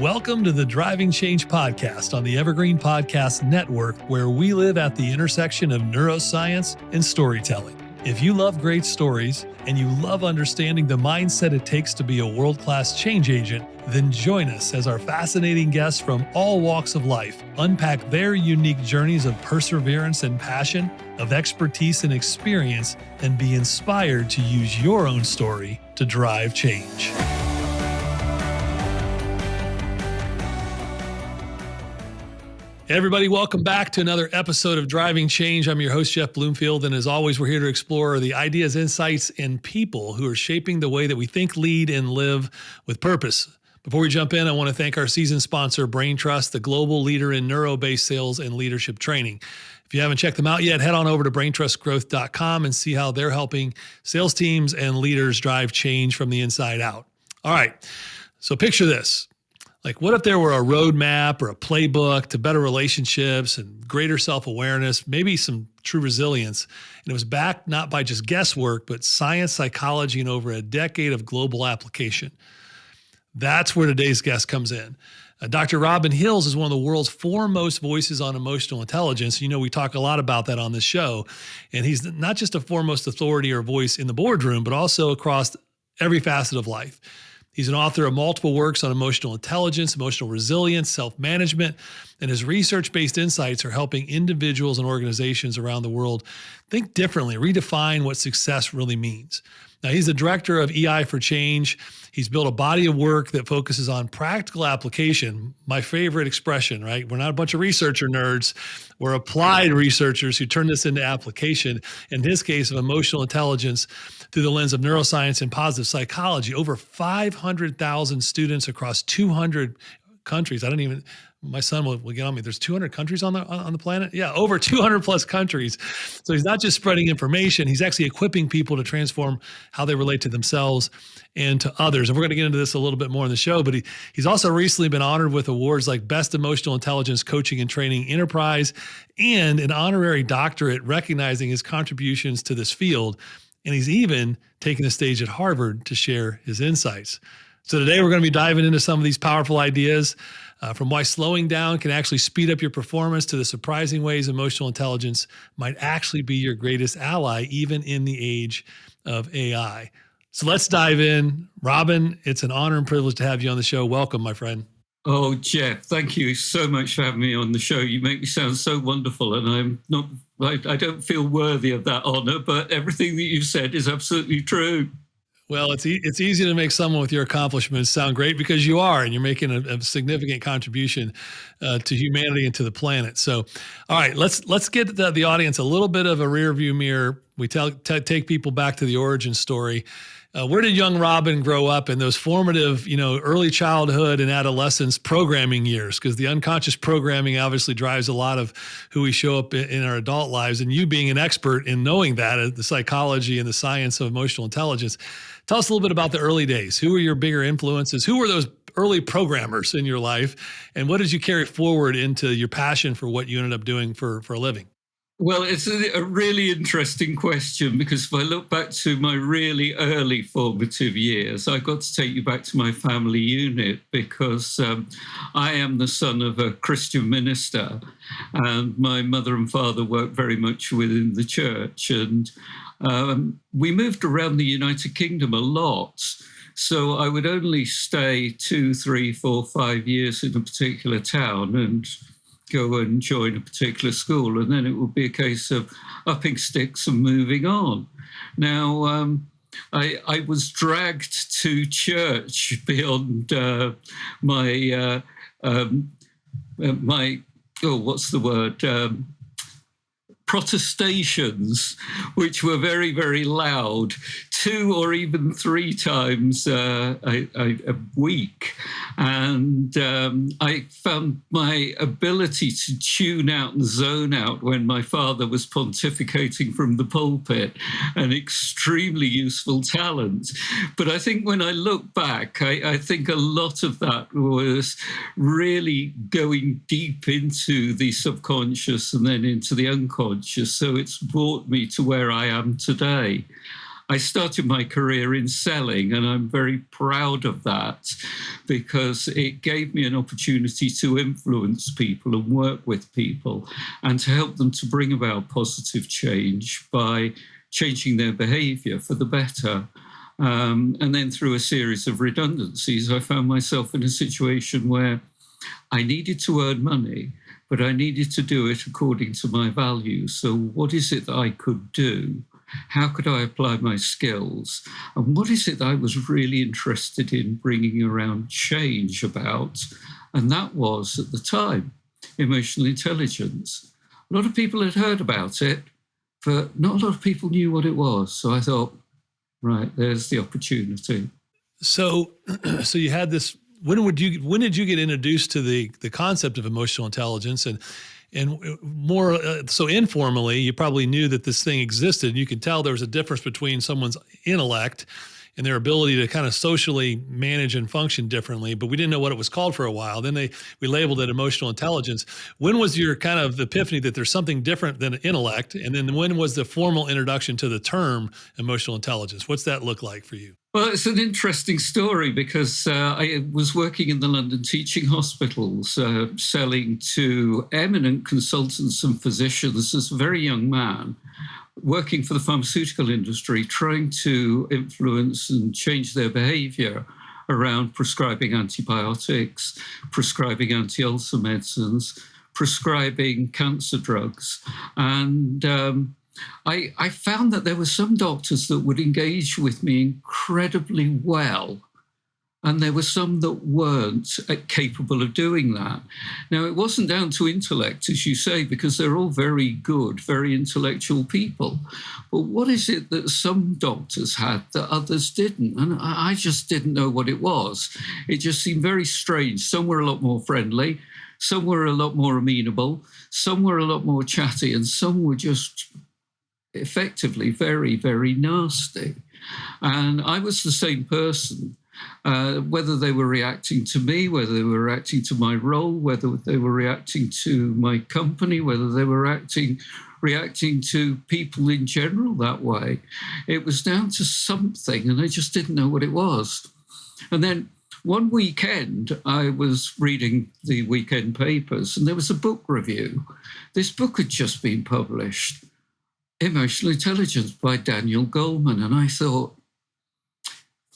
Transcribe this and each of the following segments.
Welcome to the Driving Change podcast on the Evergreen Podcast Network, where we live at the intersection of neuroscience and storytelling. If you love great stories and you love understanding the mindset it takes to be a world-class change agent, then join us as our fascinating guests from all walks of life unpack their unique journeys of perseverance and passion, of expertise and experience, and be inspired to use your own story to drive change. Hey everybody, welcome back to another episode of Driving Change. I'm your host, Jeff Bloomfield, and as always, we're here to explore the ideas, insights, and people who are shaping the way that we think, lead, and live with purpose. Before we jump in, I want to thank our season sponsor, Brain Trust, the global leader in neuro-based sales and leadership training. If you haven't checked them out yet, head on over to braintrustgrowth.com and see how they're helping sales teams and leaders drive change from the inside out. All right, so picture this. Like, what if there were a roadmap or a playbook to better relationships and greater self-awareness, maybe some true resilience, and it was backed not by just guesswork, but science, psychology, and over a decade of global application? That's where today's guest comes in. Dr. Robin Hills is one of the world's foremost voices on emotional intelligence. You know, we talk a lot about that on this show, and he's not just a foremost authority or voice in the boardroom, but also across every facet of life. He's an author of multiple works on emotional intelligence, emotional resilience, self-management, and his research-based insights are helping individuals and organizations around the world think differently, redefine what success really means. Now, he's the director of EI for Change. He's built a body of work that focuses on practical application. My favorite expression, right? We're not a bunch of researcher nerds. We're applied researchers who turn this into application, in his case, of emotional intelligence through the lens of neuroscience and positive psychology. Over 500,000 students across 200 countries. My son will get on me. There's 200 countries on the planet. Yeah, over 200 plus countries. So he's not just spreading information, he's actually equipping people to transform how they relate to themselves and to others. And we're going to get into this a little bit more in the show, but he's also recently been honored with awards like Best Emotional Intelligence Coaching and Training Enterprise and an honorary doctorate recognizing his contributions to this field. And he's even taken the stage at Harvard to share his insights. So today we're going to be diving into some of these powerful ideas, from why slowing down can actually speed up your performance to the surprising ways emotional intelligence might actually be your greatest ally, even in the age of AI. So let's dive in. Robin, it's an honor and privilege to have you on the show. Welcome, my friend. Oh, Jeff, thank you so much for having me on the show. You make me sound so wonderful, and I don't feel worthy of that honor, but everything that you've said is absolutely true. Well, it's easy to make someone with your accomplishments sound great because you are, and you're making a significant contribution to humanity and to the planet. So, all right, let's get the audience a little bit of a rear view mirror. We take people back to the origin story. Where did young Robin grow up in those formative, early childhood and adolescence programming years? Because the unconscious programming obviously drives a lot of who we show up in our adult lives. And you being an expert in knowing that, the psychology and the science of emotional intelligence, tell us a little bit about the early days. Who were your bigger influences? Who were those early programmers in your life? And what did you carry forward into your passion for what you ended up doing for a living? Well, it's a really interesting question because if I look back to my really early formative years, I got to take you back to my family unit because I am the son of a Christian minister and my mother and father worked very much within the church. And we moved around the United Kingdom a lot. So I would only stay 2, 3, 4, 5 years in a particular town and go and join a particular school, and then it would be a case of upping sticks and moving on. Now, I was dragged to church beyond my protestations, which were very, very loud, 2 or even 3 times a week. And I found my ability to tune out and zone out when my father was pontificating from the pulpit an extremely useful talent. But I think when I look back, I think a lot of that was really going deep into the subconscious and then into the unconscious. So it's brought me to where I am today. I started my career in selling, and I'm very proud of that because it gave me an opportunity to influence people and work with people and to help them to bring about positive change by changing their behavior for the better. And then through a series of redundancies, I found myself in a situation where I needed to earn money, but I needed to do it according to my values. So what is it that I could do? How could I apply my skills? And what is it that I was really interested in bringing around change about? And that was, at the time, emotional intelligence. A lot of people had heard about it, but not a lot of people knew what it was. So I thought, right, there's the opportunity. So you had this. When did you get introduced to the concept of emotional intelligence, and more so informally, you probably knew that this thing existed. You could tell there was a difference between someone's intellect and their ability to kind of socially manage and function differently, but we didn't know what it was called for a while. Then we labeled it emotional intelligence. When was your kind of epiphany that there's something different than intellect? And then when was the formal introduction to the term emotional intelligence? What's that look like for you? Well, it's an interesting story because I was working in the London teaching hospitals, selling to eminent consultants and physicians as a very young man, working for the pharmaceutical industry, trying to influence and change their behavior around prescribing antibiotics, prescribing anti-ulcer medicines, prescribing cancer drugs. And I found that there were some doctors that would engage with me incredibly well, and there were some that weren't capable of doing that. Now, it wasn't down to intellect, as you say, because they're all very good, very intellectual people. But what is it that some doctors had that others didn't? And I just didn't know what it was. It just seemed very strange. Some were a lot more friendly, some were a lot more amenable, some were a lot more chatty, and some were just effectively very, very nasty. And I was the same person, whether they were reacting to me, whether they were reacting to my role, whether they were reacting to my company, whether they were reacting to people in general that way. It was down to something, and I just didn't know what it was. And then one weekend, I was reading the weekend papers, and there was a book review. This book had just been published, Emotional Intelligence by Daniel Goleman. And I thought,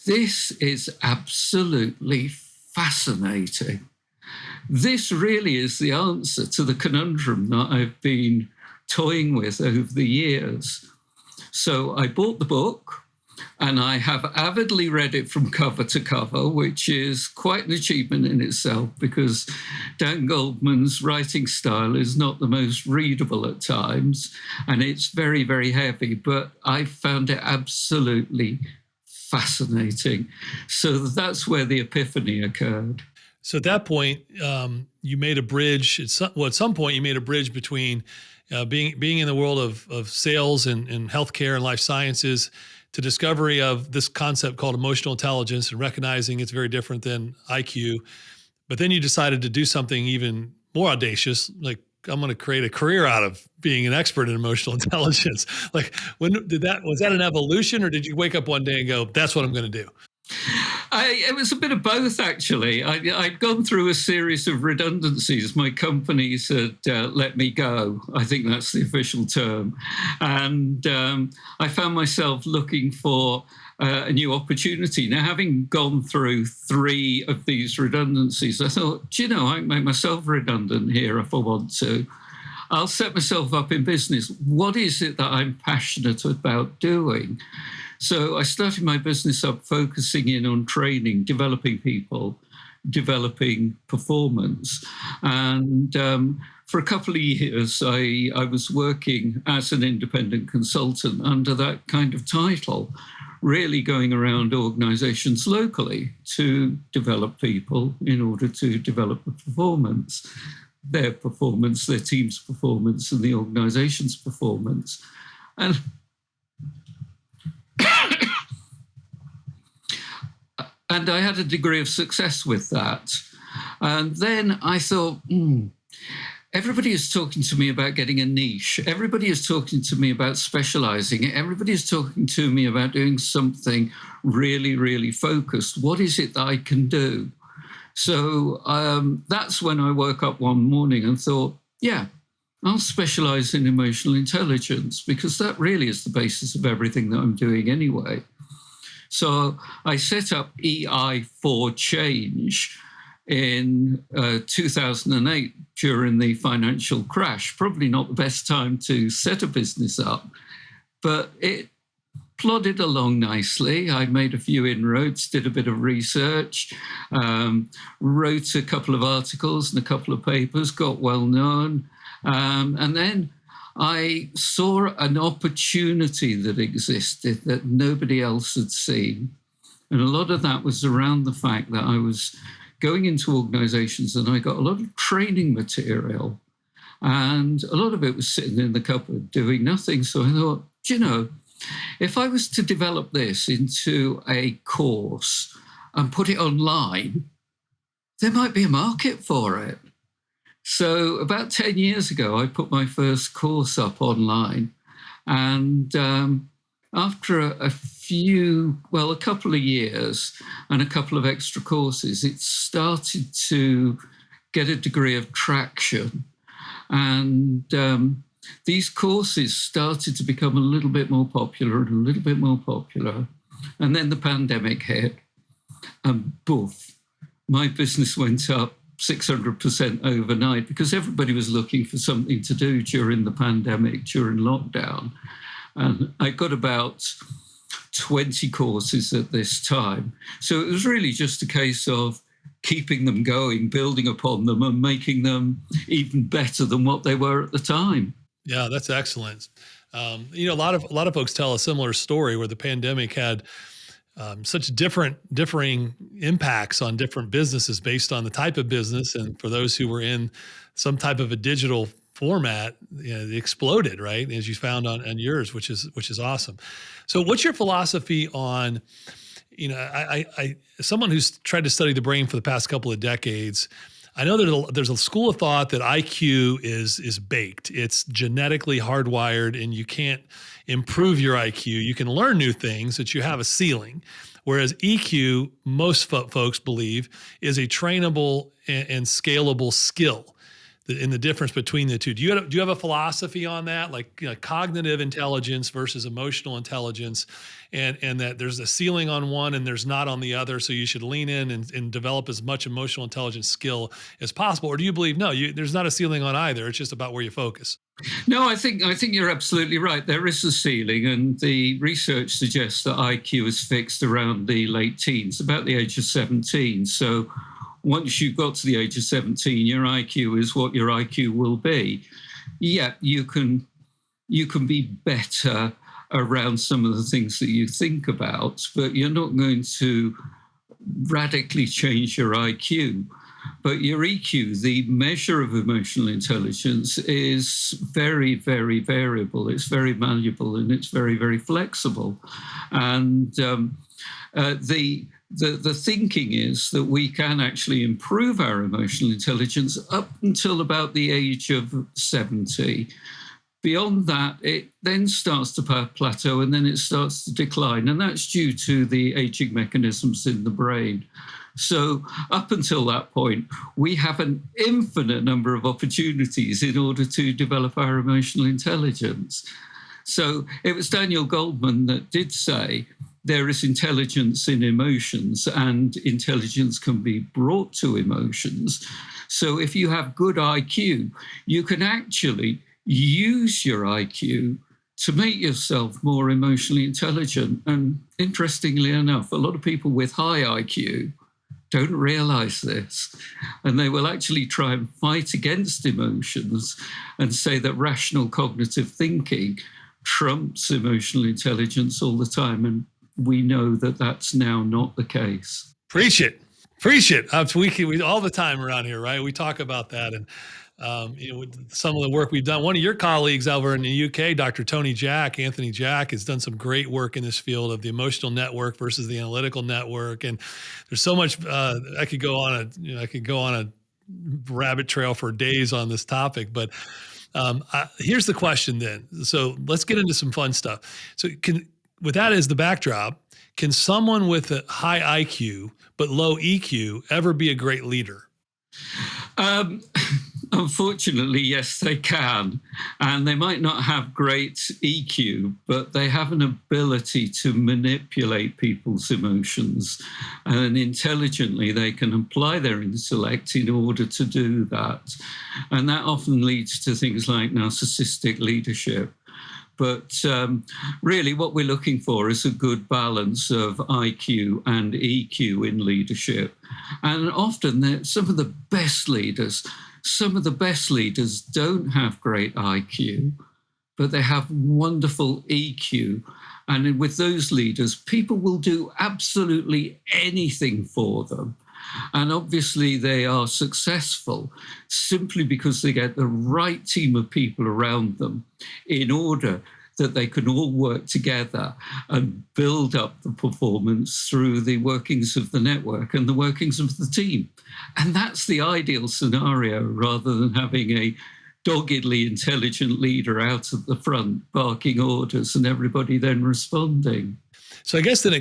this is absolutely fascinating. This really is the answer to the conundrum that I've been toying with over the years. So I bought the book, and I have avidly read it from cover to cover, which is quite an achievement in itself because Dan Goldman's writing style is not the most readable at times, and it's very, very heavy, but I found it absolutely fascinating. So that's where the epiphany occurred. So at that point, you made a bridge. At some point, you made a bridge between being in the world of sales and healthcare and life sciences to discovery of this concept called emotional intelligence and recognizing it's very different than IQ. But then you decided to do something even more audacious, like I'm going to create a career out of being an expert in emotional intelligence. Like, was that an evolution, or did you wake up one day and go, that's what I'm going to do? It was a bit of both, actually. I'd gone through a series of redundancies. My companies had let me go. I think that's the official term. And I found myself looking for a new opportunity. Now, having gone through 3 of these redundancies, I thought, I can make myself redundant here if I want to. I'll set myself up in business. What is it that I'm passionate about doing? So I started my business up focusing in on training, developing people, developing performance. And for a couple of years, I was working as an independent consultant under that kind of title, really going around organizations locally to develop people in order to develop the performance, their team's performance, and the organization's performance. And I had a degree of success with that. And then I thought, everybody is talking to me about getting a niche. Everybody is talking to me about specializing. Everybody is talking to me about doing something really, really focused. What is it that I can do? So that's when I woke up one morning and thought, yeah, I'll specialize in emotional intelligence, because that really is the basis of everything that I'm doing anyway. So I set up EI for Change in 2008 during the financial crash. Probably not the best time to set a business up, but it plodded along nicely. I made a few inroads, did a bit of research, wrote a couple of articles and a couple of papers, got well known. And then I saw an opportunity that existed that nobody else had seen. And a lot of that was around the fact that I was going into organizations and I got a lot of training material. And a lot of it was sitting in the cupboard doing nothing. So I thought, if I was to develop this into a course and put it online, there might be a market for it. So about 10 years ago, I put my first course up online. And after a couple of years and a couple of extra courses, it started to get a degree of traction. And these courses started to become a little bit more popular and a little bit more popular. And then the pandemic hit, and boof, my business went up 600% overnight, because everybody was looking for something to do during the pandemic, during lockdown. And I got about 20 courses at this time. So it was really just a case of keeping them going, building upon them, and making them even better than what they were at the time. Yeah, that's excellent. A lot of folks tell a similar story where the pandemic had such differing impacts on different businesses based on the type of business, and for those who were in some type of a digital format, it exploded, right? As you found on yours, which is awesome. So, what's your philosophy on? I someone who's tried to study the brain for the past couple of decades. I know there's a school of thought that IQ is baked. It's genetically hardwired, and you can't improve your IQ. You can learn new things, but you have a ceiling. Whereas EQ, most folks believe, is a trainable and scalable skill. In the difference between the two, do you have a philosophy on that, like cognitive intelligence versus emotional intelligence, and that there's a ceiling on one and there's not on the other, so you should lean in and develop as much emotional intelligence skill as possible, or do you believe there's not a ceiling on either? It's just about where you focus. No, I think you're absolutely right. There is a ceiling, and the research suggests that IQ is fixed around the late teens, about the age of 17. So once you've got to the age of 17, your IQ is what your IQ will be. Yeah, you can be better around some of the things that you think about, but you're not going to radically change your IQ. But your EQ, the measure of emotional intelligence, is very, very variable. It's very malleable, and it's very, very flexible. And the thinking is that we can actually improve our emotional intelligence up until about the age of 70. Beyond that, it then starts to plateau, and then it starts to decline. And that's due to the aging mechanisms in the brain. So up until that point, we have an infinite number of opportunities in order to develop our emotional intelligence. So it was Daniel Goldman that did say, there is intelligence in emotions, and intelligence can be brought to emotions. So if you have good IQ, you can actually use your IQ to make yourself more emotionally intelligent. And interestingly enough, a lot of people with high IQ don't realize this. And they will actually try and fight against emotions and say that rational cognitive thinking trumps emotional intelligence all the time. And we know that that's now not the case. Preach it. Preach it. We all the time around here, right? We talk about that. And some of the work we've done. One of your colleagues over in the UK, Dr. Anthony Jack, has done some great work in this field of the emotional network versus the analytical network. And there's so much I could go on a rabbit trail for days on this topic, but here's the question then. So let's get into some fun stuff. So with that as the backdrop, can someone with a high IQ but low EQ ever be a great leader? Um, Unfortunately, yes, they can. And they might not have great EQ, but they have an ability to manipulate people's emotions. And intelligently, they can apply their intellect in order to do that. And that often leads to things like narcissistic leadership. But really, what we're looking for is a good balance of IQ and EQ in leadership. And often, some of the best leaders don't have great IQ, but they have wonderful EQ. And with those leaders, people will do absolutely anything for them. And obviously, they are successful simply because they get the right team of people around them in order that they can all work together and build up the performance through the workings of the network and the workings of the team. And that's the ideal scenario, rather than having a doggedly intelligent leader out at the front barking orders and everybody then responding. So I guess then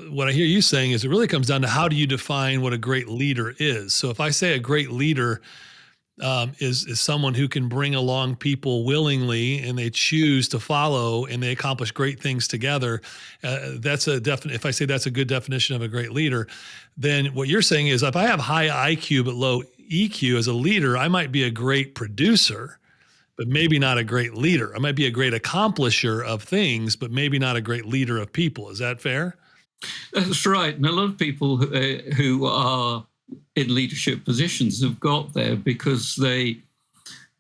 what I hear you saying is it really comes down to how do you define what a great leader is? So if I say a great leader is someone who can bring along people willingly and they choose to follow and they accomplish great things together, that's a definite. If I say that's a good definition of a great leader, then what you're saying is if I have high IQ but low EQ as a leader, I might be a great producer, but maybe not a great leader. I might be a great accomplisher of things, but maybe not a great leader of people. Is that fair? That's right. And a lot of people who are in leadership positions have got there because they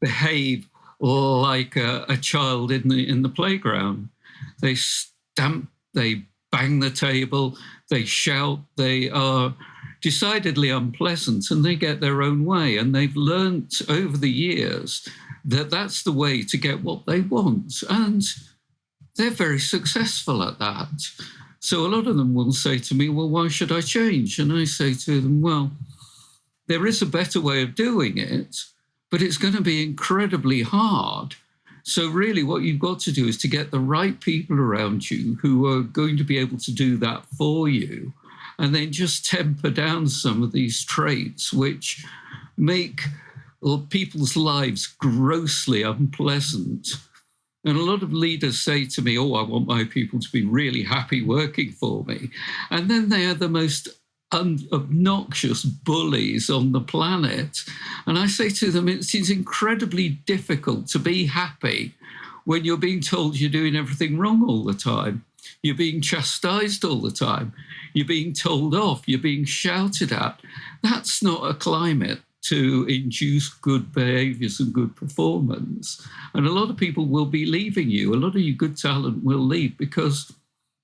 behave like a child in the playground. They stamp, they bang the table, they shout, they are decidedly unpleasant, and they get their own way. And they've learnt over the years that that's the way to get what they want. And they're very successful at that. So a lot of them will say to me, well, why should I change? And I say to them, well, there is a better way of doing it, but it's going to be incredibly hard. So really what you've got to do is to get the right people around you who are going to be able to do that for you, and then just temper down some of these traits which make people's lives grossly unpleasant. And a lot of leaders say to me, oh, I want my people to be really happy working for me. And then they are the most obnoxious bullies on the planet. And I say to them, it's incredibly difficult to be happy when you're being told you're doing everything wrong all the time. You're being chastised all the time. You're being told off. You're being shouted at. That's not a climate to induce good behaviors and good performance. And a lot of people will be leaving you. A lot of your good talent will leave because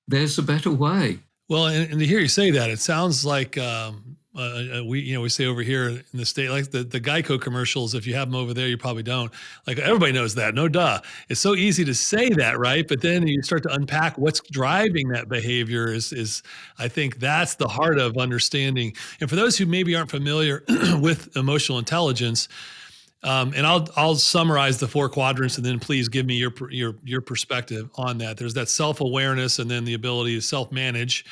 there's a better way. Well, and to hear you say that, it sounds like we say over here in the state, like the Geico commercials. If you have them over there, you probably don't. Like everybody knows that, no duh. It's so easy to say that, right? But then you start to unpack what's driving that behavior. Is I think that's the heart of understanding. And for those who maybe aren't familiar with emotional intelligence, and I'll summarize the 4 quadrants, and then please give me your perspective on that. There's that self-awareness, and then the ability to self-manage.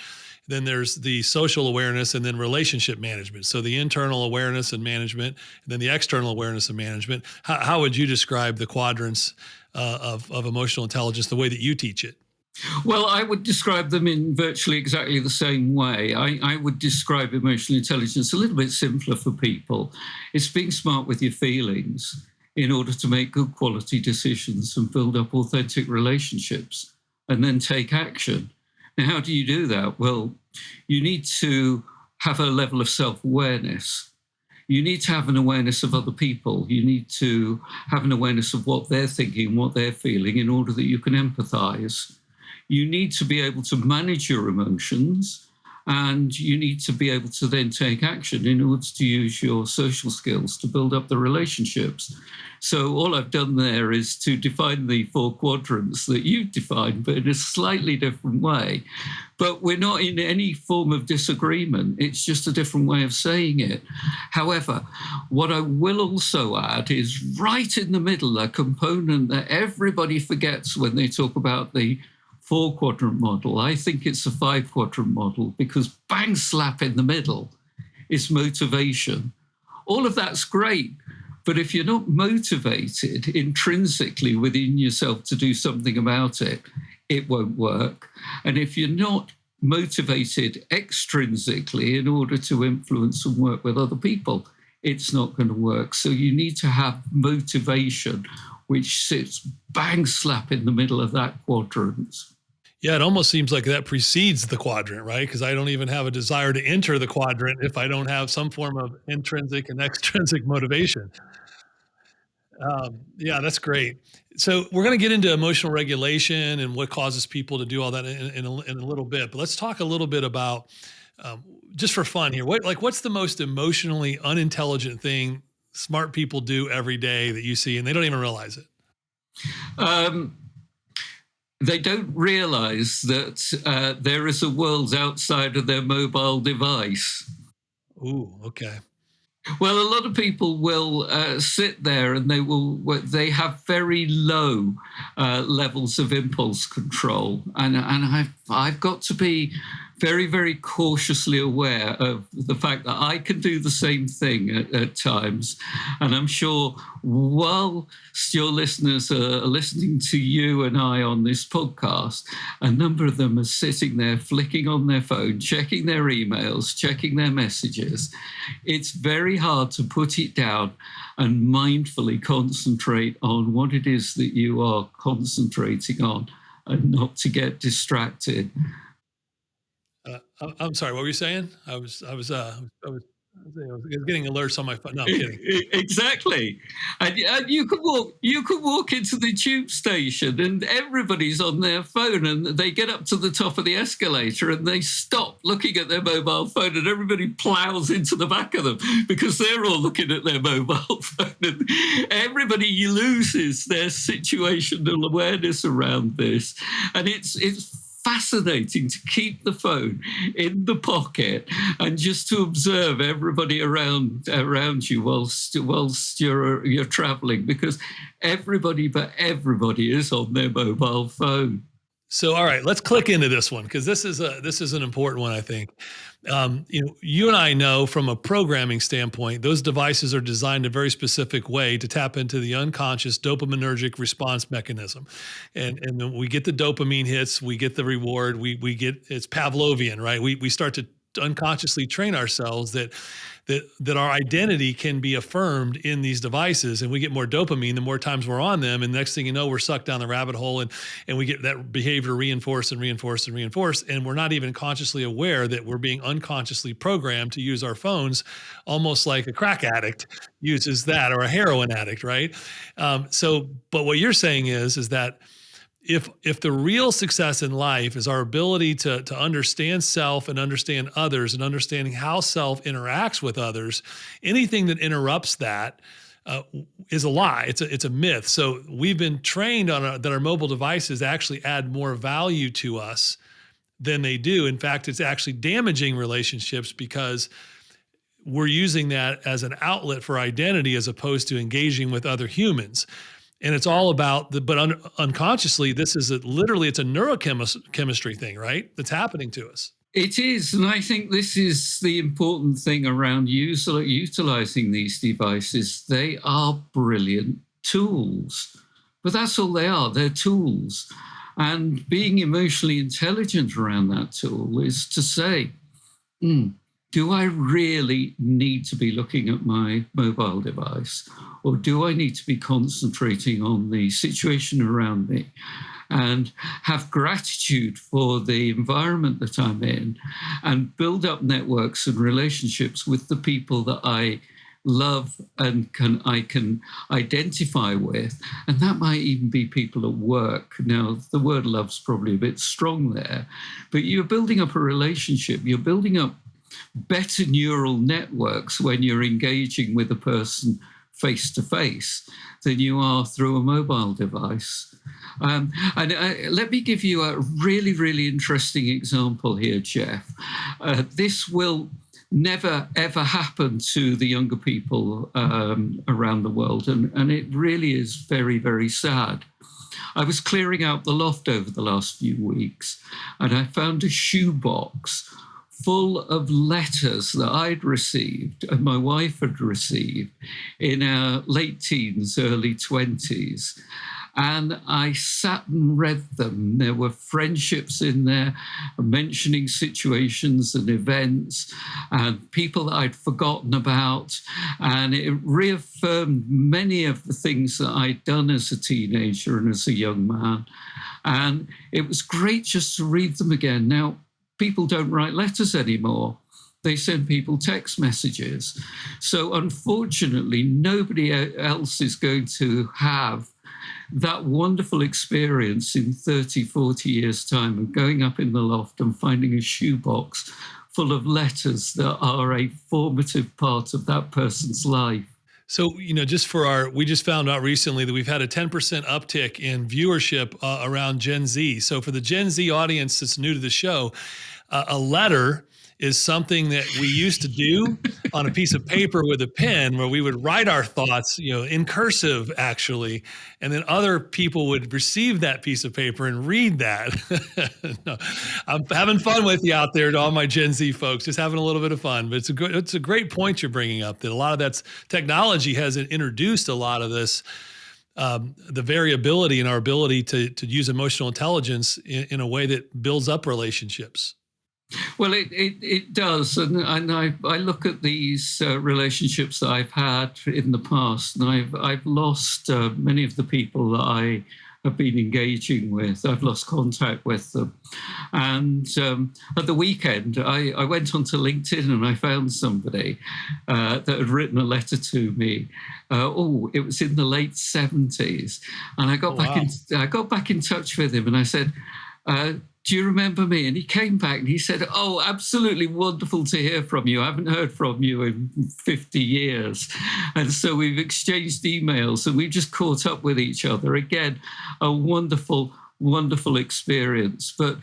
Then there's the social awareness, and then relationship management. So the internal awareness and management, and then the external awareness and management. How would you describe the quadrants of emotional intelligence, the way that you teach it? Well, I would describe them in virtually exactly the same way. I would describe emotional intelligence a little bit simpler for people. It's being smart with your feelings in order to make good quality decisions and build up authentic relationships and then take action. Now, how do you do that? Well, you need to have a level of self-awareness. You need to have an awareness of other people. You need to have an awareness of what they're thinking, what they're feeling, in order that you can empathize. You need to be able to manage your emotions And you need to be able to then take action in order to use your social skills to build up the relationships. So all I've done there is to define the 4 quadrants that you've defined, but in a slightly different way. But we're not in any form of disagreement. It's just a different way of saying it. However, what I will also add is right in the middle, a component that everybody forgets when they talk about the 4-quadrant model. I think it's a 5-quadrant model, because bang slap in the middle is motivation. All of that's great. But if you're not motivated intrinsically within yourself to do something about it, it won't work. And if you're not motivated extrinsically in order to influence and work with other people, it's not going to work. So you need to have motivation, which sits bang slap in the middle of that quadrant. Yeah, it almost seems like that precedes the quadrant, right? Because I don't even have a desire to enter the quadrant if I don't have some form of intrinsic and extrinsic motivation. Yeah, that's great. So we're going to get into emotional regulation and what causes people to do all that in a little bit. But let's talk a little bit about, just for fun here. What's the most emotionally unintelligent thing smart people do every day that you see, and they don't even realize it? They don't realize that there is a world outside of their mobile device. Ooh, okay. Well, a lot of people will sit there and they have very low levels of impulse control, and I've got to be very, very cautiously aware of the fact that I can do the same thing at times. And I'm sure whilst your listeners are listening to you and I on this podcast, a number of them are sitting there flicking on their phone, checking their emails, checking their messages. It's very hard to put it down and mindfully concentrate on what it is that you are concentrating on and not to get distracted. I'm sorry. What were you saying? I was getting alerts on my phone. No, I'm kidding. Exactly, and you could walk into the tube station and everybody's on their phone, and they get up to the top of the escalator and they stop looking at their mobile phone, and everybody plows into the back of them because they're all looking at their mobile phone, and everybody loses their situational awareness around this, and it's fascinating to keep the phone in the pocket and just to observe everybody around you whilst you're traveling, because everybody but everybody is on their mobile phone. So, all right, let's click into this one, because this is an important one, I think. You and I know from a programming standpoint, those devices are designed a very specific way to tap into the unconscious dopaminergic response mechanism, and then we get the dopamine hits, we get the reward, we get, it's Pavlovian, right? We start to unconsciously train ourselves that our identity can be affirmed in these devices, and we get more dopamine the more times we're on them. And next thing you know, we're sucked down the rabbit hole, and we get that behavior reinforced and reinforced and reinforced. And we're not even consciously aware that we're being unconsciously programmed to use our phones, almost like a crack addict uses that, or a heroin addict, right? But what you're saying is that if the real success in life is our ability to understand self and understand others, and understanding how self interacts with others, anything that interrupts that is a lie. It's a myth. So we've been trained on that our mobile devices actually add more value to us than they do. In fact, it's actually damaging relationships, because we're using that as an outlet for identity as opposed to engaging with other humans. And it's all about unconsciously, this is literally, it's a neurochemistry thing, right? That's happening to us. It is. And I think this is the important thing around utilizing these devices. They are brilliant tools, but that's all they are. They're tools. And being emotionally intelligent around that tool is to say, do I really need to be looking at my mobile device? Or do I need to be concentrating on the situation around me and have gratitude for the environment that I'm in, and build up networks and relationships with the people that I love and I can identify with. And that might even be people at work. Now, the word love's probably a bit strong there, but you're building up a relationship. You're building up better neural networks when you're engaging with a person face to face than you are through a mobile device. Let me give you a really, really interesting example here, Jeff. This will never, ever happen to the younger people around the world. And it really is very, very sad. I was clearing out the loft over the last few weeks, and I found a shoebox full of letters that I'd received and my wife had received in our late teens, early 20s. And I sat and read them. There were friendships in there, mentioning situations and events and people that I'd forgotten about. And it reaffirmed many of the things that I'd done as a teenager and as a young man. And it was great just to read them again. Now, people don't write letters anymore. They send people text messages. So unfortunately, nobody else is going to have that wonderful experience in 30, 40 years' time of going up in the loft and finding a shoebox full of letters that are a formative part of that person's life. So, we just found out recently that we've had a 10% uptick in viewership around Gen Z. So for the Gen Z audience that's new to the show, a letter is something that we used to do on a piece of paper with a pen, where we would write our thoughts, in cursive actually, and then other people would receive that piece of paper and read that. No, I'm having fun with you out there, to all my Gen Z folks, just having a little bit of fun. But it's a great point you're bringing up, that a lot of that's technology has introduced a lot of this. The variability in our ability to use emotional intelligence in a way that builds up relationships. Well, it does. And I look at these relationships that I've had in the past, and I've lost many of the people that I have been engaging with. I've lost contact with them. And at the weekend, I went onto LinkedIn and I found somebody that had written a letter to me. It was in the late 70s. And I got back in touch with him, and I said, do you remember me? And he came back and he said, oh, absolutely wonderful to hear from you. I haven't heard from you in 50 years. And so we've exchanged emails and we've just caught up with each other. Again, a wonderful, wonderful experience. But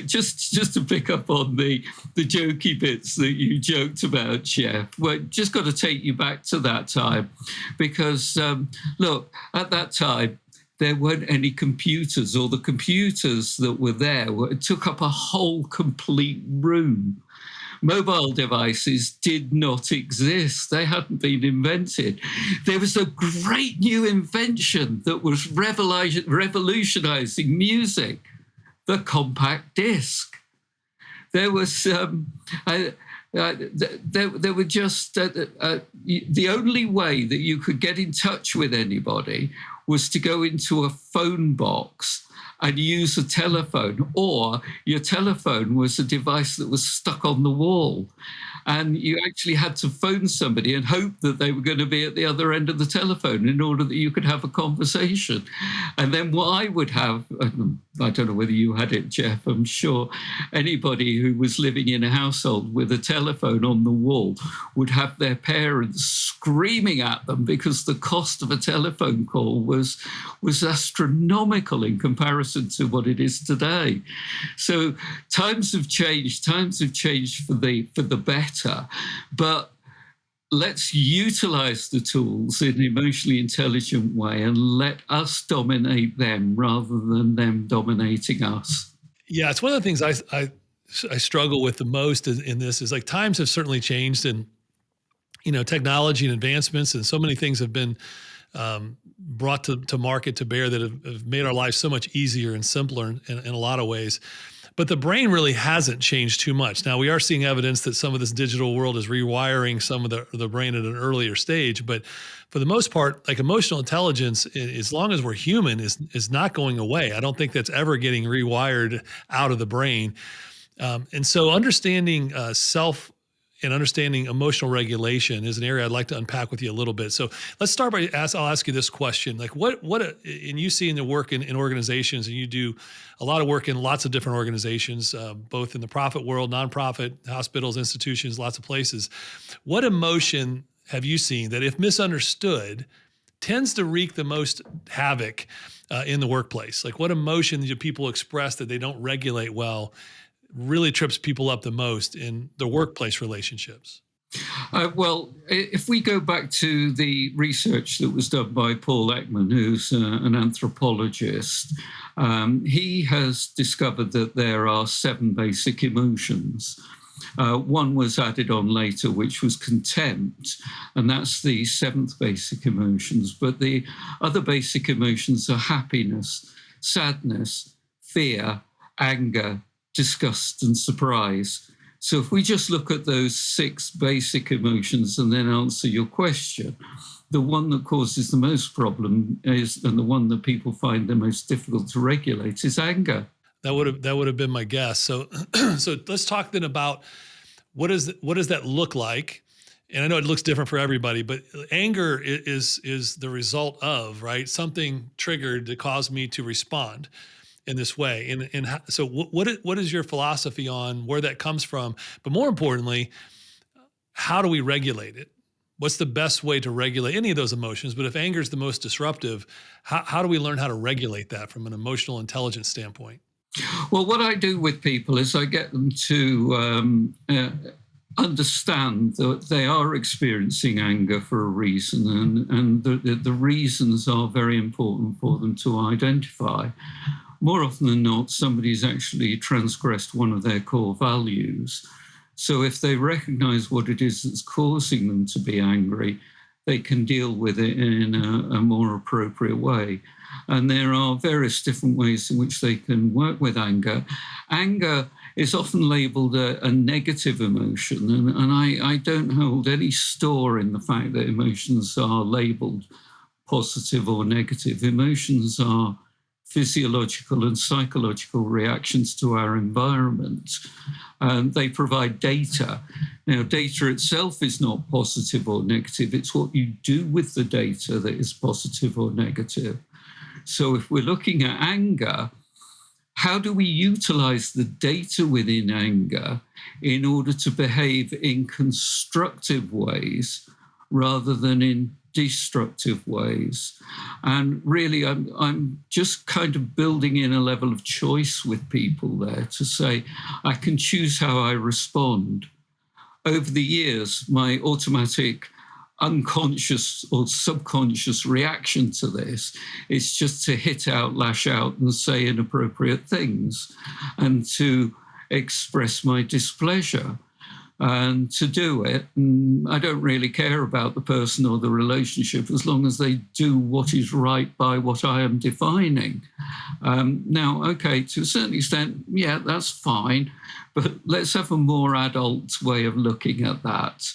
just to pick up on the jokey bits that you joked about, Jeff, we're just got to take you back to that time. Because, look, at that time, there weren't any computers, or the computers that were there took up a whole complete room. Mobile devices did not exist. They hadn't been invented. There was a great new invention that was revolutionizing music, the compact disc. There was there were just the only way that you could get in touch with anybody was to go into a phone box and use a telephone, or your telephone was a device that was stuck on the wall. And you actually had to phone somebody and hope that they were going to be at the other end of the telephone in order that you could have a conversation. And then what I would have, I don't know whether you had it, Jeff, I'm sure anybody who was living in a household with a telephone on the wall would have their parents screaming at them because the cost of a telephone call was astronomical in comparison to what it is today. So times have changed for the better. But let's utilize the tools in an emotionally intelligent way and let us dominate them rather than them dominating us. Yeah, it's one of the things I struggle with the most in this is, like, times have certainly changed, and technology and advancements and so many things have been brought to market to bear that have made our lives so much easier and simpler in a lot of ways. But the brain really hasn't changed too much. Now, we are seeing evidence that some of this digital world is rewiring some of the brain at an earlier stage. But for the most part, like, emotional intelligence, as long as we're human, is not going away. I don't think that's ever getting rewired out of the brain. And so understanding and understanding emotional regulation is an area I'd like to unpack with you a little bit. So let's start by I'll ask you this question. Like and you see in the work in organizations, and you do a lot of work in lots of different organizations, both in the profit world, nonprofit, hospitals, institutions, lots of places. What emotion have you seen that, if misunderstood, tends to wreak the most havoc in the workplace? Like, what emotion do people express that they don't regulate well really trips people up the most in their workplace relationships? Well, if we go back to the research that was done by Paul Ekman, who's an anthropologist, he has discovered that there are 7 basic emotions. One was added on later, which was contempt, and that's the 7th basic emotions. But the other basic emotions are happiness, sadness, fear, anger, disgust, and surprise. So if we just look at those 6 basic emotions and then answer your question, the one that causes the most problem is, and the one that people find the most difficult to regulate, is anger. That would have been my guess. So so let's talk then about what does that look like? And I know it looks different for everybody, but anger is the result of, right, something triggered that caused me to respond in this way. So what is your philosophy on where that comes from? But more importantly, how do we regulate it? What's the best way to regulate any of those emotions? But if anger is the most disruptive, how do we learn how to regulate that from an emotional intelligence standpoint? Well, what I do with people is I get them to understand that they are experiencing anger for a reason, and the reasons are very important for them to identify. More often than not, somebody's actually transgressed one of their core values. So if they recognize what it is that's causing them to be angry, they can deal with it in a more appropriate way. And there are various different ways in which they can work with anger. Anger is often labeled a negative emotion, and I don't hold any store in the fact that emotions are labeled positive or negative. Emotions are physiological and psychological reactions to our environment. They provide data. Now, data itself is not positive or negative. It's what you do with the data that is positive or negative. So if we're looking at anger, how do we utilize the data within anger in order to behave in constructive ways rather than in destructive ways? And really, I'm just kind of building in a level of choice with people there to say, I can choose how I respond. Over the years, my automatic unconscious or subconscious reaction to this is just to hit out, lash out, and say inappropriate things, and to express my displeasure. And to do it, I don't really care about the person or the relationship as long as they do what is right by what I am defining. Now, okay, to a certain extent, yeah, that's fine, but let's have a more adult way of looking at that.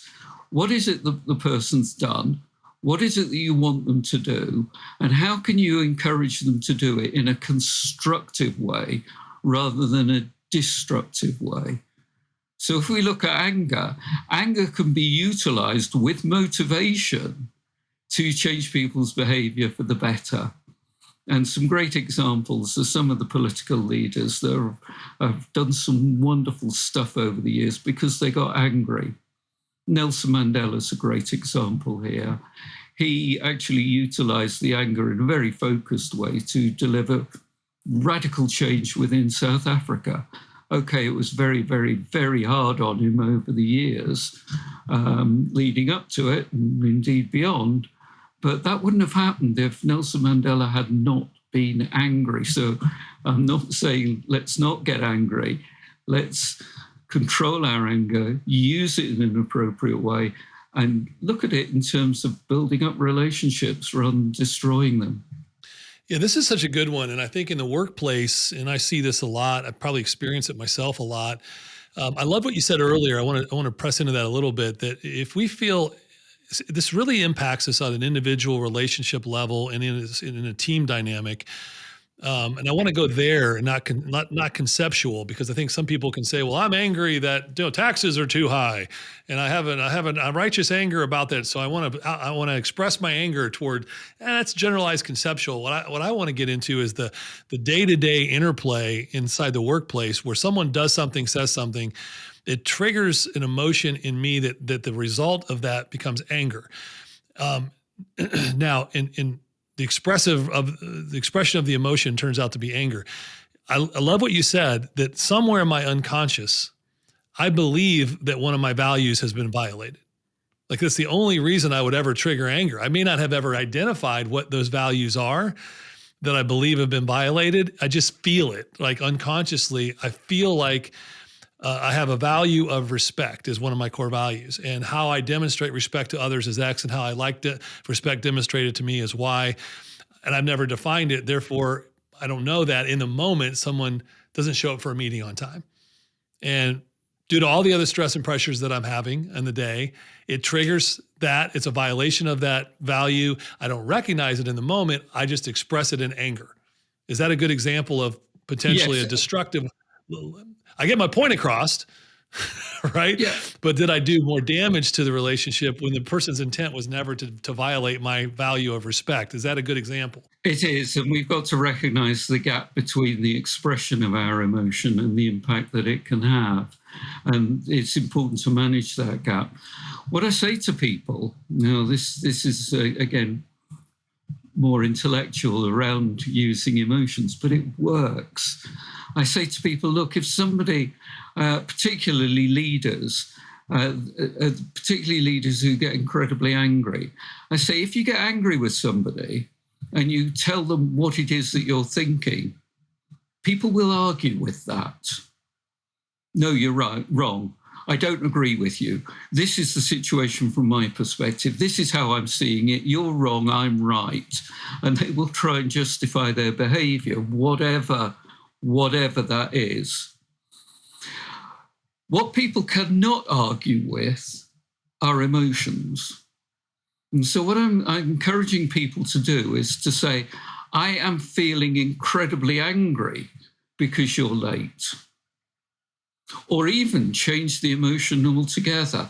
What is it that the person's done? What is it that you want them to do? And how can you encourage them to do it in a constructive way rather than a destructive way? So if we look at anger, anger can be utilized with motivation to change people's behavior for the better. And some great examples are some of the political leaders that have done some wonderful stuff over the years because they got angry. Nelson Mandela is a great example here. He actually utilized the anger in a very focused way to deliver radical change within South Africa. Okay, it was very, very, very hard on him over the years leading up to it, and indeed beyond. But that wouldn't have happened if Nelson Mandela had not been angry. So I'm not saying let's not get angry. Let's control our anger, use it in an appropriate way, and look at it in terms of building up relationships rather than destroying them. Yeah, this is such a good one. And I think in the workplace, and I see this a lot, I probably experience it myself a lot. I love what you said earlier. I want to press into that a little bit, that if we feel this really impacts us on an individual relationship level and in a team dynamic, And I want to go there and not conceptual, because I think some people can say, "Well, I'm angry that taxes are too high, and I have a righteous anger about that, so I want to express my anger toward." That's generalized conceptual. What I want to get into is the day to day interplay inside the workplace, where someone does something, says something, it triggers an emotion in me that the result of that becomes anger. Um, Now, in the expression of the emotion turns out to be anger. I love what you said, that somewhere in my unconscious, I believe that one of my values has been violated. Like, that's the only reason I would ever trigger anger. I may not have ever identified what those values are that I believe have been violated. I just feel it, like unconsciously. I feel like I have a value of respect is one of my core values, and how I demonstrate respect to others is X, and how I like to respect demonstrated to me is Y. And I've never defined it. Therefore, I don't know that in the moment someone doesn't show up for a meeting on time. And due to all the other stress and pressures that I'm having in the day, it triggers that. It's a violation of that value. I don't recognize it in the moment. I just express it in anger. Is that a good example of potentially Yes. a destructive? I get my point across, right? Yeah. But did I do more damage to the relationship when the person's intent was never to violate my value of respect? Is that a good example? It is, and we've got to recognize the gap between the expression of our emotion and the impact that it can have. And it's important to manage that gap. What I say to people, this is again more intellectual around using emotions, but it works. I say to people, look, if somebody, particularly leaders, particularly leaders who get incredibly angry, I say, if you get angry with somebody and you tell them what it is that you're thinking, people will argue with that. No, you're right, wrong. I don't agree with you. This is the situation from my perspective. This is how I'm seeing it. You're wrong, I'm right. And they will try and justify their behavior, whatever that is. What people cannot argue with are emotions. And so what I'm encouraging people to do is to say, I am feeling incredibly angry because you're late. Or even change the emotion altogether.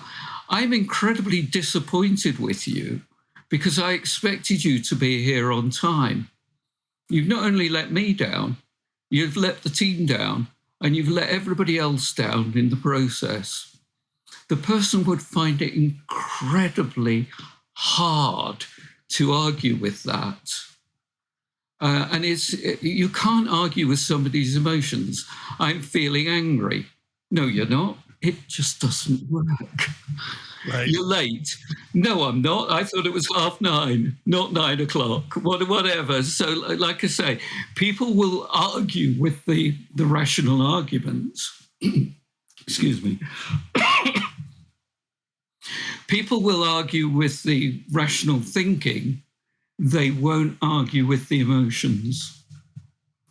I'm incredibly disappointed with you because I expected you to be here on time. You've not only let me down, you've let the team down, and you've let everybody else down in the process. The person would find it incredibly hard to argue with that. And you can't argue with somebody's emotions. I'm feeling angry. No, you're not. It just doesn't work. Right. You're late. No, I'm not. I thought it was 9:30, not 9:00, whatever. So, like I say, people will argue with the rational arguments. Excuse me. People will argue with the rational thinking. They won't argue with the emotions,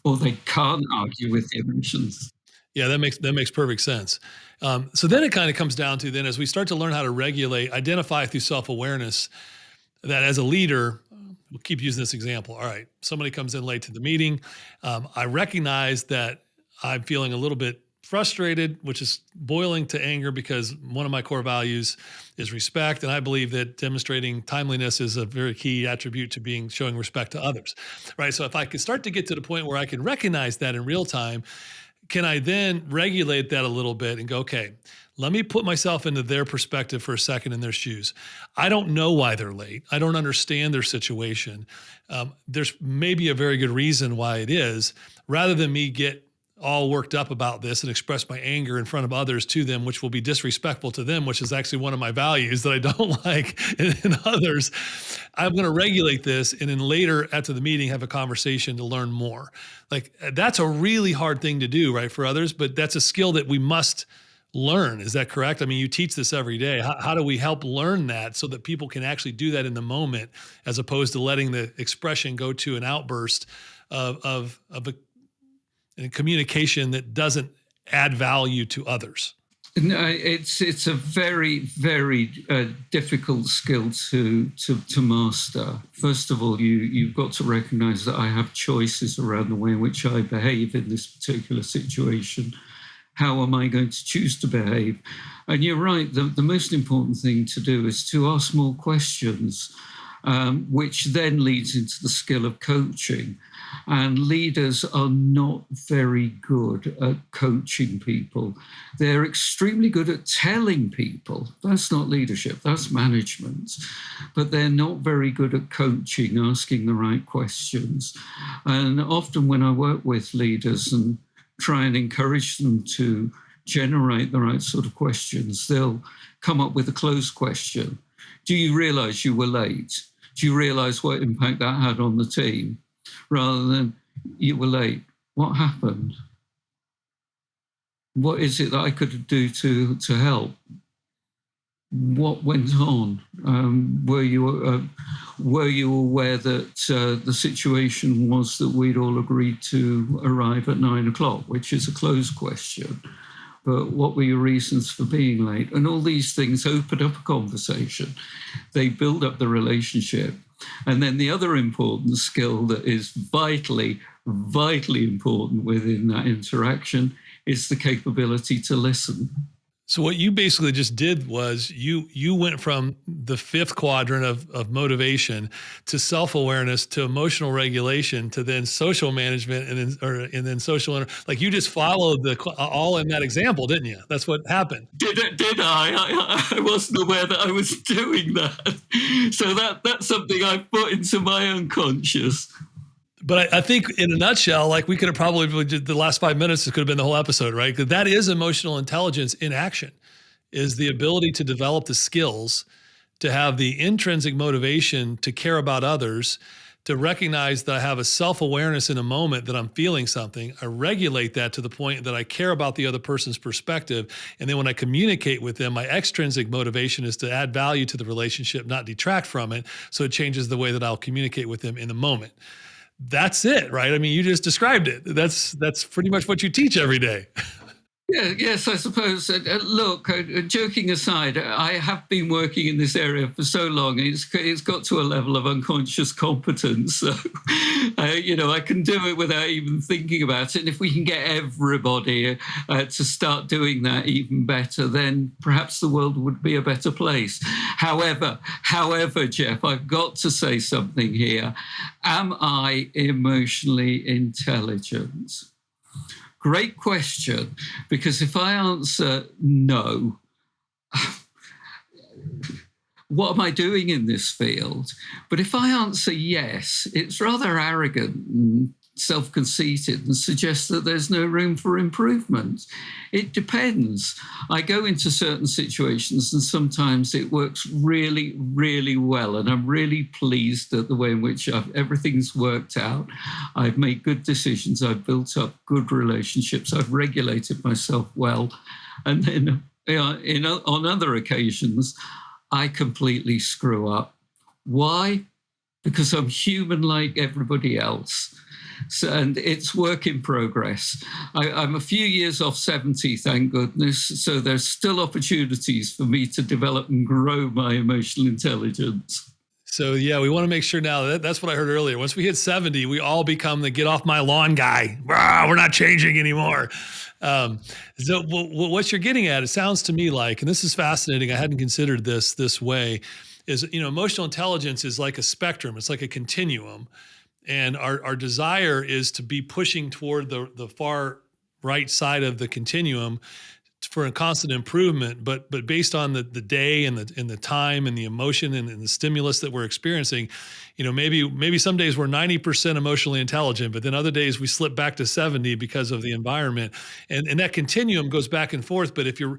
or they can't argue with the emotions. Yeah, that makes perfect sense. So then it kind of comes down to, then as we start to learn how to regulate, identify through self-awareness, that as a leader, we'll keep using this example. All right, somebody comes in late to the meeting. I recognize that I'm feeling a little bit frustrated, which is boiling to anger, because one of my core values is respect, and I believe that demonstrating timeliness is a very key attribute to showing respect to others. Right. So if I can start to get to the point where I can recognize that in real time, can I then regulate that a little bit and go, okay, let me put myself into their perspective for a second, in their shoes. I don't know why they're late. I don't understand their situation. There's maybe a very good reason why it is. Rather than me get all worked up about this and express my anger in front of others to them, which will be disrespectful to them, which is actually one of my values that I don't like in others, I'm going to regulate this, and then later after the meeting have a conversation to learn more. Like, that's a really hard thing to do, right, for others, but that's a skill that we must learn. Is that correct? I mean, you teach this every day. How do we help learn that so that people can actually do that in the moment, as opposed to letting the expression go to an outburst of a communication that doesn't add value to others? No, it's a very, very difficult skill to master. First of all, you've got to recognise that I have choices around the way in which I behave in this particular situation. How am I going to choose to behave? And you're right, the most important thing to do is to ask more questions, which then leads into the skill of coaching. And leaders are not very good at coaching people. They're extremely good at telling people. That's not leadership, that's management. But they're not very good at coaching, asking the right questions. And often when I work with leaders and try and encourage them to generate the right sort of questions, they'll come up with a closed question. Do you realize you were late? Do you realize what impact that had on the team? Rather than, you were late. What happened? What is it that I could do to help? What went on? Were you aware that the situation was that we'd all agreed to arrive at 9 o'clock, which is a closed question? But what were your reasons for being late? And all these things open up a conversation. They build up the relationship. And then the other important skill that is vitally, vitally important within that interaction is the capability to listen. So what you basically just did was you went from the fifth quadrant of motivation to self-awareness to emotional regulation to then social management and then social, like you just followed all in that example, didn't you? That's what happened. Did I wasn't aware that I was doing that. So that's something I've put into my unconscious. But I think in a nutshell, like we could have probably the last 5 minutes, this could have been the whole episode, right? Because that is emotional intelligence in action, is the ability to develop the skills, to have the intrinsic motivation to care about others, to recognize that I have a self-awareness in a moment that I'm feeling something. I regulate that to the point that I care about the other person's perspective. And then when I communicate with them, my extrinsic motivation is to add value to the relationship, not detract from it. So it changes the way that I'll communicate with them in the moment. That's it, right? I mean, you just described it. That's pretty much what you teach every day. Yeah, yes, I suppose. Look, joking aside, I have been working in this area for so long. It's got to a level of unconscious competence. So, I can do it without even thinking about it. And if we can get everybody to start doing that even better, then perhaps the world would be a better place. However, Jeff, I've got to say something here. Am I emotionally intelligent? Great question, because if I answer no, what am I doing in this field? But if I answer yes, it's rather arrogant and self-conceited and suggests that there's no room for improvement. It depends. I go into certain situations and sometimes it works really, really well. And I'm really pleased at the way in which everything's worked out. I've made good decisions. I've built up good relationships. I've regulated myself well. And then on other occasions, I completely screw up. Why? Because I'm human like everybody else. So, and it's work in progress. I'm a few years off 70, thank goodness. So there's still opportunities for me to develop and grow my emotional intelligence. So yeah, we want to make sure now that's what I heard earlier. Once we hit 70, we all become the get off my lawn guy. We're not changing anymore. So what you're getting at, it sounds to me like, and this is fascinating, I hadn't considered this way, is, emotional intelligence is like a spectrum. It's like a continuum. And our desire is to be pushing toward the far right side of the continuum for a constant improvement, but based on the day and the time and the emotion and the stimulus that we're experiencing, maybe some days we're 90% emotionally intelligent, but then other days we slip back to 70 because of the environment. And that continuum goes back and forth. But if you're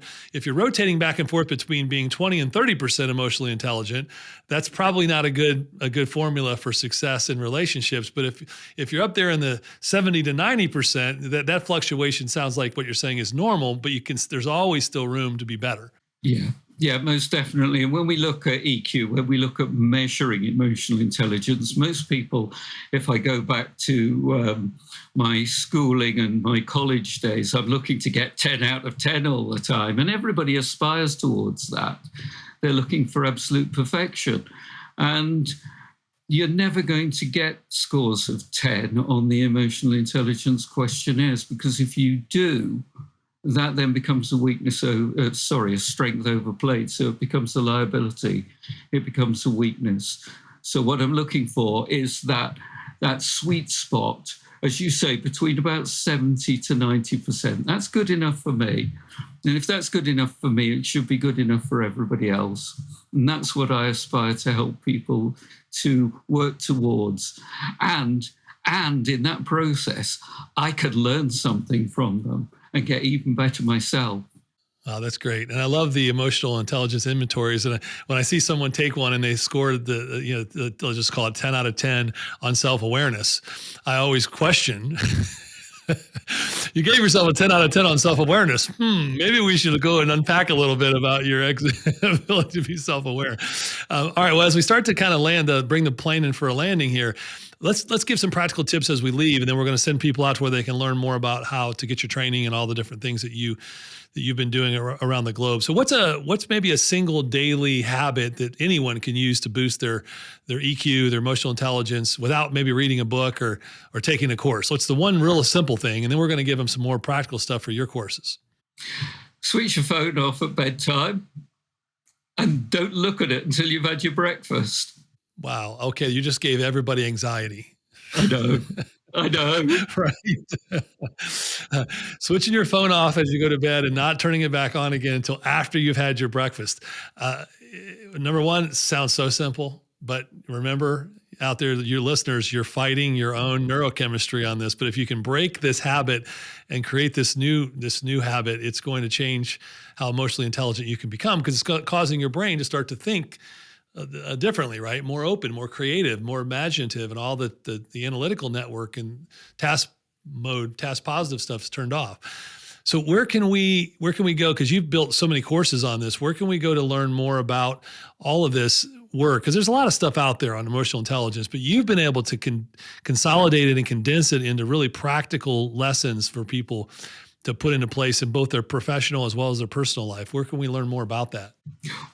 rotating back and forth between being 20 and 30% emotionally intelligent, that's probably not a good formula for success in relationships. But if you're up there in the 70 to 90%, that fluctuation sounds like what you're saying is normal, but there's always still room to be better. Yeah. Yeah, most definitely. And when we look at EQ, when we look at measuring emotional intelligence, most people, if I go back to my schooling and my college days, I'm looking to get 10 out of 10 all the time. And everybody aspires towards that. They're looking for absolute perfection. And you're never going to get scores of 10 on the emotional intelligence questionnaires, because if you do, that then becomes a weakness, a strength overplayed. So it becomes a liability. It becomes a weakness. So what I'm looking for is that sweet spot, as you say, between about 70 to 90%. That's good enough for me. And if that's good enough for me, it should be good enough for everybody else. And that's what I aspire to help people to work towards. And in that process, I could learn something from them and get even better myself. Oh, that's great. And I love the emotional intelligence inventories. And when I see someone take one and they scored they'll just call it 10 out of 10 on self-awareness, I always question, you gave yourself a 10 out of 10 on self-awareness. Maybe we should go and unpack a little bit about your ability to be self-aware. All right. Well, as we start to kind of bring the plane in for a landing here, let's give some practical tips as we leave, and then we're going to send people out to where they can learn more about how to get your training and all the different things that you've been doing around the globe. So what's maybe a single daily habit that anyone can use to boost their EQ, their emotional intelligence, without maybe reading a book or taking a course? What's the one real simple thing? And then we're going to give them some more practical stuff for your courses. Switch your phone off at bedtime and don't look at it until you've had your breakfast. Wow. Okay. You just gave everybody anxiety. I know. Right. Switching your phone off as you go to bed and not turning it back on again until after you've had your breakfast. Number one, it sounds so simple, but remember out there, your listeners, you're fighting your own neurochemistry on this. But if you can break this habit and create this new habit, it's going to change how emotionally intelligent you can become, because it's causing your brain to start to think differently, right? More open, more creative, more imaginative, and all the analytical network and task positive stuff is turned off. So where can we go? Because you've built so many courses on this. Where can we go to learn more about all of this work? Because there's a lot of stuff out there on emotional intelligence, but you've been able to consolidate it and condense it into really practical lessons for people to put into place in both their professional as well as their personal life. Where can we learn more about that?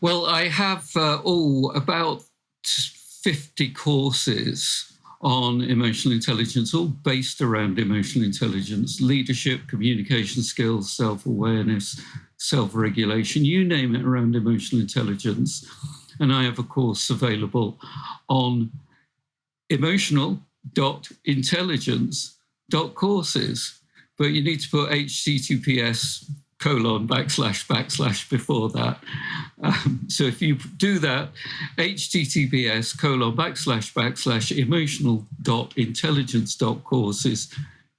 Well, I have about 50 courses on emotional intelligence, all based around emotional intelligence: leadership, communication skills, self-awareness, self-regulation, you name it, around emotional intelligence. And I have a course available on emotional.intelligence.courses. But you need to put https:// before that. So if you do that, https:// emotional.intelligence.courses,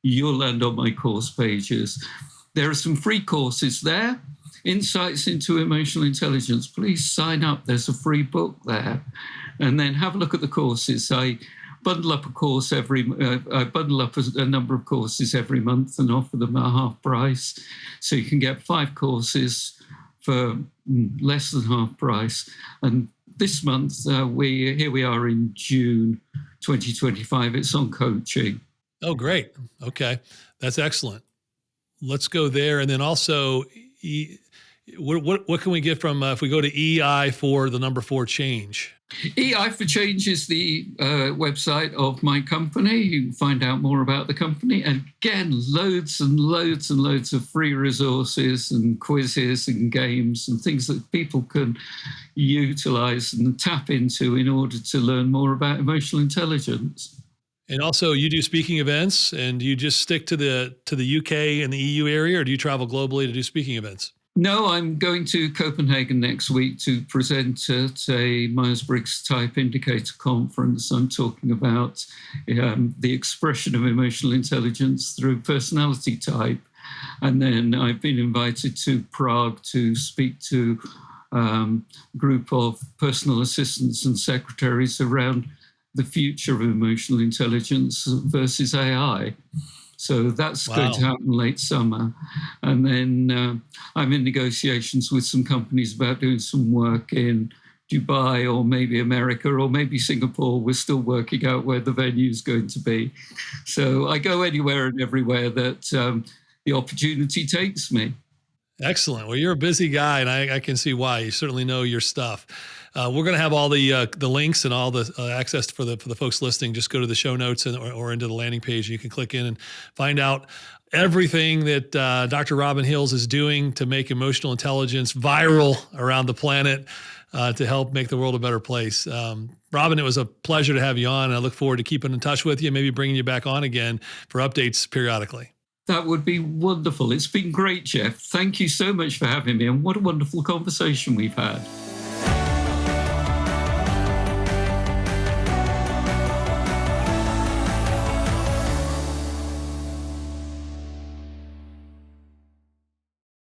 you'll land on my course pages. There are some free courses there. Insights into emotional intelligence. Please sign up. There's a free book there. And then have a look at the courses. I bundle up a number of courses every month and offer them at half price. So you can get 5 courses for less than half price. And this month, here we are in June 2025. It's on coaching. Oh, great. Okay. That's excellent. Let's go there. And then also, what can we get from, if we go to EI for the number 4 change? EI for Change is the website of my company. You can find out more about the company. And again, loads and loads and loads of free resources and quizzes and games and things that people can utilize and tap into in order to learn more about emotional intelligence. And also, you do speaking events, and do you just stick to the UK and the EU area, or do you travel globally to do speaking events? No, I'm going to Copenhagen next week to present at a Myers-Briggs Type Indicator Conference. I'm talking about the expression of emotional intelligence through personality type. And then I've been invited to Prague to speak to a group of personal assistants and secretaries around the future of emotional intelligence versus AI. So that's going to Wow. happen late summer. And then I'm in negotiations with some companies about doing some work in Dubai or maybe America or maybe Singapore. We're still working out where the venue is going to be. So I go anywhere and everywhere that the opportunity takes me. Excellent. Well, you're a busy guy, and I can see why. You certainly know your stuff. We're going to have all the links and all the access for the folks listening. Just go to the show notes or into the landing page, and you can click in and find out everything that Dr. Robin Hills is doing to make emotional intelligence viral around the planet to help make the world a better place. Robin, it was a pleasure to have you on, and I look forward to keeping in touch with you, maybe bringing you back on again for updates periodically. That would be wonderful. It's been great, Jeff. Thank you so much for having me, and what a wonderful conversation we've had.